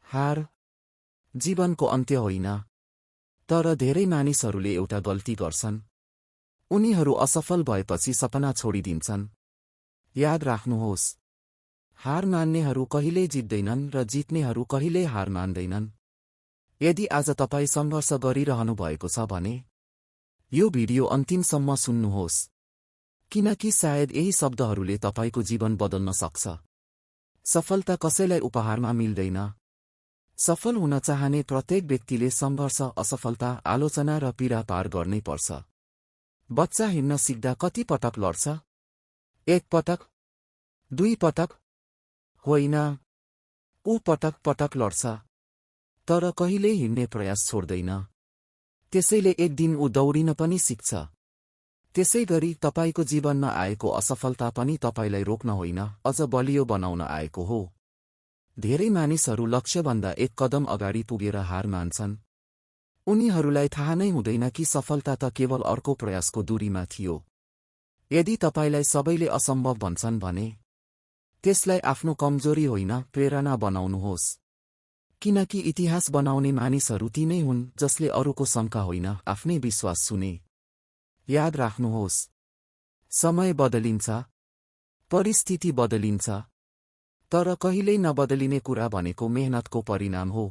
हार जीवनको अन्त्य होइन, तर धेरै मानिसहरूले एउटा गल्ती गर्छन्। उनीहरू असफल भएपछि सपना छोडिदिन्छन्। याद राख्नुहोस्, हार मान्नेहरू कहिल्यै जित्दैनन् र जित्नेहरू कहिल्यै हार मान्दैनन्। यदि आज तपाईँ सङ्घर्ष गरिरहनु भएको छ भने यो भिडियो अन्तिमसम्म सुन्नुहोस्, किनकि सायद यही शब्दहरूले तपाईँको जीवन बदल्न सक्छ। सफलता कसैलाई उपहारमा मिल्दैन। सफल हुन चाहने प्रत्येक व्यक्तिले सङ्घर्ष, असफलता, आलोचना र पीडा पार गर्नै पर्छ। बच्चा हिँड्न सिक्दा कति पटक लड्छ? एक पटक, दुई पटक होइन, ऊ पटक पटक लड्छ, तर कहिल्यै हिँड्ने प्रयास छोड्दैन। त्यसैले एक दिन ऊ दौडिन पनि सिक्छ। त्यसैगरी तपाईको जीवनमा आएको असफलता पनि तपाईलाई रोक्न होइन, अझ बलियो बनाउन आएको हो। धेरै मानिसहरू लक्ष्यभन्दा एक कदम अगाडि पुगेर हार मान्छन्। उनीहरूलाई थाहा नै हुँदैन कि सफलता त केवल अर्को प्रयासको दूरीमा थियो। यदि तपाईलाई सबैले असम्भव भन्छन् भने त्यसलाई आफ्नो कमजोरी होइन, प्रेरणा बनाउनुहोस्। किनकि इतिहास बनाउने मानिसहरू ती नै हुन् जसले अरूको शङ्का होइन, आफ्नै विश्वास सुने। याद राख्नुहोस्, समय बदलिन्छ, परिस्थिति बदलिन्छ, तर कहिल्यै नबदलिने कुरा भनेको मेहनतको परिणाम हो।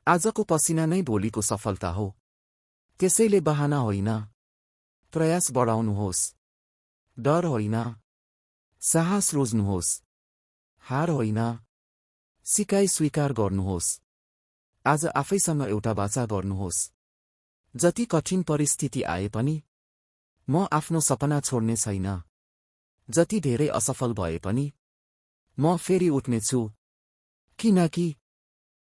आजको पसिना नै भोलिको सफलता हो। त्यसैले बहाना होइन, प्रयास बढाउनुहोस्। डर होइन, साहस रोज्नुहोस्। हार होइन, सिकाइ स्वीकार गर्नुहोस्। आज आफैसँग एउटा वाचा गर्नुहोस्, जति कठिन परिस्थिति आए पनि म आफ्नो सपना छोड्ने छैन। जति धेरै असफल भए पनि म फेरि उठ्नेछु। किनकि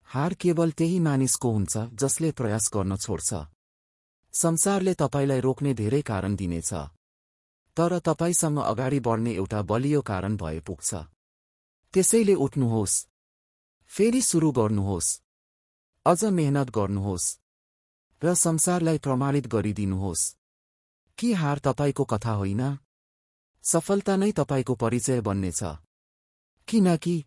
हार केवल त्यही मानिसको हुन्छ जसले प्रयास गर्न छोड्छ। संसारले तपाईलाई रोक्ने धेरै कारण दिनेछ, तर तपाईसँग अगाडि बढ्ने एउटा बलियो कारण भए पुग्छ। त्यसैले उठ्नुहोस्, फेरि सुरु गर्नुहोस्, अझ मेहनत गर्नुहोस् र संसारलाई प्रमाणित गरिदिनुहोस् कि हार तपाईको कथा होइन, सफलता नै तपाईको परिचय बन्नेछ। किनकि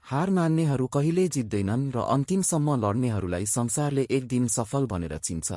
हार मान्नेहरू कहिल्यै जित्दैनन् र अन्तिमसम्म लड्नेहरूलाई संसारले एक दिन सफल भनेर चिन्छ।